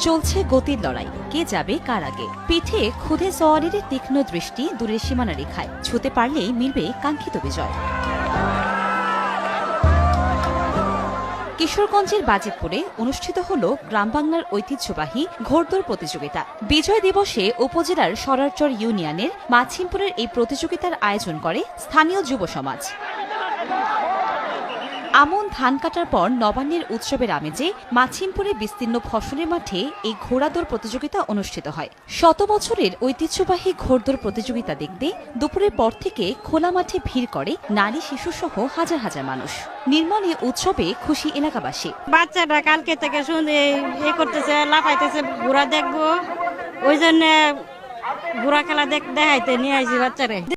চলছে গতির লড়াই, কে যাবে কার আগে। পিঠে খুদে সওয়ারির তীক্ষ্ণ দৃষ্টি দূরের সীমানা রেখায়, ছুঁতে পারলেই মিলবে কাঙ্ক্ষিত বিজয়। কিশোরগঞ্জের বাজিতপুরে অনুষ্ঠিত হল গ্রাম বাংলার ঐতিহ্যবাহী ঘোড়দৌড় প্রতিযোগিতা। বিজয় দিবসে উপজেলার সরারচর ইউনিয়নের মাছিমপুরের এই প্রতিযোগিতার আয়োজন করে স্থানীয় যুব সমাজ। আমন ধান কাটার পর নবান্নের উৎসবের আমেজে মাছিমপুরে বিস্তীর্ণ ফসলের মাঠে এই ঘোড়াদৌড় প্রতিযোগিতা অনুষ্ঠিত হয়। শত বছরের ঐতিহ্যবাহী ঘোড়দৌড় প্রতিযোগিতা দেখতে দুপুরের পর থেকে খোলা মাঠে ভিড় করে নারী শিশুসহ হাজার হাজার মানুষ। নির্মলে উৎসবে খুশি এলাকাবাসী। বাচ্চাটা কালকে থেকে শুনে করতেছে, লাফাইতেছে, ঘোড়া দেখবো, ওই জন্য ঘোড়া খেলা দেখাইতে নিয়ে আসি বাচ্চারে।